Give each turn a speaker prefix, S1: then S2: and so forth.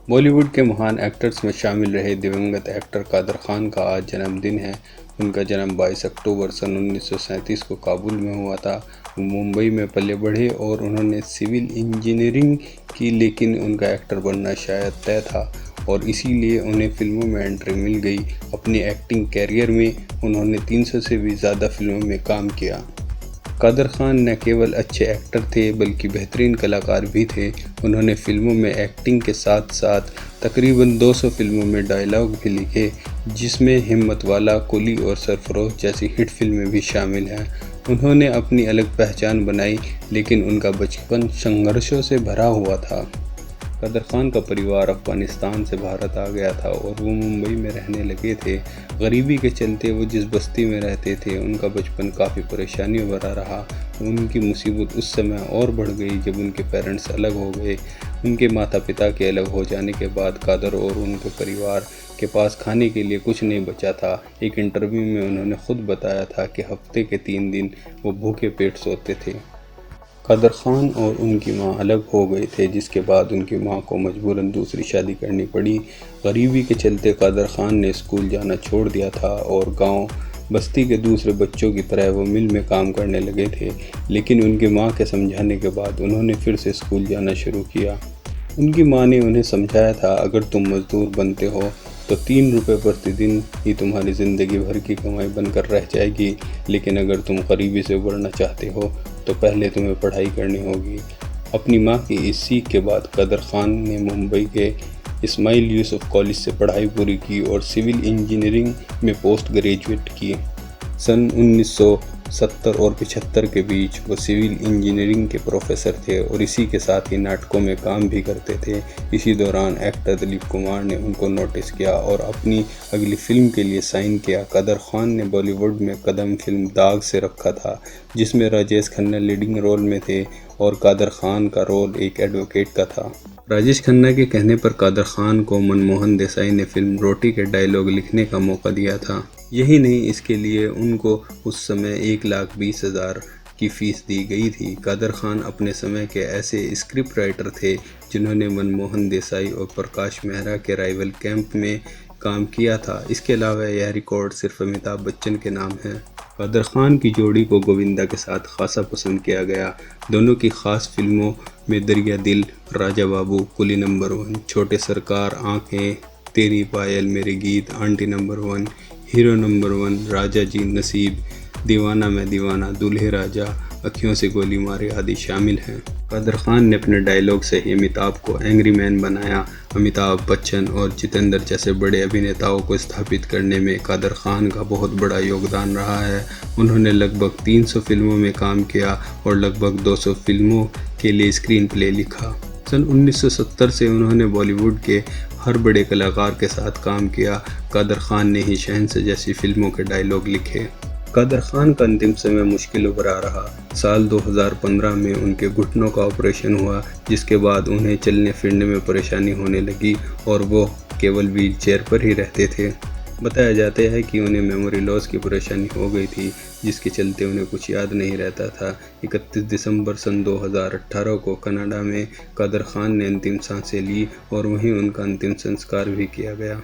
S1: बॉलीवुड के महान एक्टर्स में शामिल रहे दिवंगत एक्टर कादर खान का आज जन्मदिन है। उनका जन्म 22 अक्टूबर सन 1937 को काबुल में हुआ था। वो मुंबई में पले बढ़े और उन्होंने सिविल इंजीनियरिंग की, लेकिन उनका एक्टर बनना शायद तय था और इसीलिए उन्हें फिल्मों में एंट्री मिल गई। अपने एक्टिंग कैरियर में उन्होंने 300 से भी ज़्यादा फिल्मों में काम किया। कादर खान न केवल अच्छे एक्टर थे बल्कि बेहतरीन कलाकार भी थे। उन्होंने फिल्मों में एक्टिंग के साथ साथ तकरीबन 200 फिल्मों में डायलॉग भी लिखे, जिसमें हिम्मत वाला, कुली और सरफरोश जैसी हिट फिल्में भी शामिल हैं। उन्होंने अपनी अलग पहचान बनाई, लेकिन उनका बचपन संघर्षों से भरा हुआ था। कादर खान का परिवार अफ़गानिस्तान से भारत आ गया था और वो मुंबई में रहने लगे थे। गरीबी के चलते वो जिस बस्ती में रहते थे उनका बचपन काफ़ी परेशानियों भरा रहा। उनकी मुसीबत उस समय और बढ़ गई जब उनके पेरेंट्स अलग हो गए। उनके माता पिता के अलग हो जाने के बाद कादर और उनके परिवार के पास खाने के लिए कुछ नहीं बचा था। एक इंटरव्यू में उन्होंने खुद बताया था कि हफ्ते के 3 दिन वो भूखे पेट सोते थे। कादर खान और उनकी मां अलग हो गए थे, जिसके बाद उनकी मां को मजबूरन दूसरी शादी करनी पड़ी। गरीबी के चलते कादर खान ने स्कूल जाना छोड़ दिया था और गांव बस्ती के दूसरे बच्चों की तरह वो मिल में काम करने लगे थे। लेकिन उनकी मां के समझाने के बाद उन्होंने फिर से स्कूल जाना शुरू किया। उनकी मां ने उन्हें समझाया था, अगर तुम मजदूर बनते हो तो 3 रुपये प्रतिदिन ही तुम्हारी ज़िंदगी भर की कमाई बनकर रह जाएगी, लेकिन अगर तुम गरीबी से उबरना चाहते हो तो पहले तुम्हें पढ़ाई करनी होगी। अपनी मां की इस सीख के बाद कादर खान ने मुंबई के इस्माइल यूसुफ कॉलेज से पढ़ाई पूरी की और सिविल इंजीनियरिंग में पोस्ट ग्रेजुएट की। सन 1970 और 75 के बीच वो सिविल इंजीनियरिंग के प्रोफेसर थे और इसी के साथ ही नाटकों में काम भी करते थे। इसी दौरान एक्टर दिलीप कुमार ने उनको नोटिस किया और अपनी अगली फिल्म के लिए साइन किया। कादर खान ने बॉलीवुड में कदम फिल्म दाग से रखा था, जिसमें राजेश खन्ना लीडिंग रोल में थे और कादर खान का रोल एक एडवोकेट का था। राजेश खन्ना के कहने पर कादर खान को मनमोहन देसाई ने फिल्म रोटी के डायलॉग लिखने का मौका दिया था। यही नहीं, इसके लिए उनको उस समय 1,20,000 की फ़ीस दी गई थी। कादर खान अपने समय के ऐसे स्क्रिप्ट राइटर थे जिन्होंने मनमोहन देसाई और प्रकाश मेहरा के राइवल कैंप में काम किया था। इसके अलावा यह रिकॉर्ड सिर्फ अमिताभ बच्चन के नाम है। कादर खान की जोड़ी को गोविंदा के साथ खासा पसंद किया गया। दोनों की खास फिल्मों में दरिया दिल, राजा बाबू, कुली नंबर 1, छोटे सरकार, आंखें, तेरी पायल, मेरे गीत, आंटी नंबर 1, हीरो नंबर 1, राजा जी, नसीब, दीवाना मैं दीवाना, दूल्हे राजा, अखियों से गोली मारे आदि शामिल हैं। कादर खान ने अपने डायलॉग से ही अमिताभ को एंग्री मैन बनाया। अमिताभ बच्चन और जितेंद्र जैसे बड़े अभिनेताओं को स्थापित करने में कादर खान का बहुत बड़ा योगदान रहा है। उन्होंने लगभग 300 फिल्मों में काम किया और लगभग 200 फिल्मों के लिए स्क्रीन प्ले लिखा। सन 1970 से उन्होंने बॉलीवुड के हर बड़े कलाकार के साथ काम किया। कादर खान ने ही शहंशाह जैसी फिल्मों के डायलॉग लिखे। कादर खान का अंतिम समय मुश्किल भरा रहा। साल 2015 में उनके घुटनों का ऑपरेशन हुआ, जिसके बाद उन्हें चलने फिरने में परेशानी होने लगी और वो केवल व्हील चेयर पर ही रहते थे। बताया जाता है कि उन्हें मेमोरी लॉस की परेशानी हो गई थी, जिसके चलते उन्हें कुछ याद नहीं रहता था। 31 दिसंबर सन 2018 को कनाडा में कादर खान ने अंतिम सांसें ली और वहीं उनका अंतिम संस्कार भी किया गया।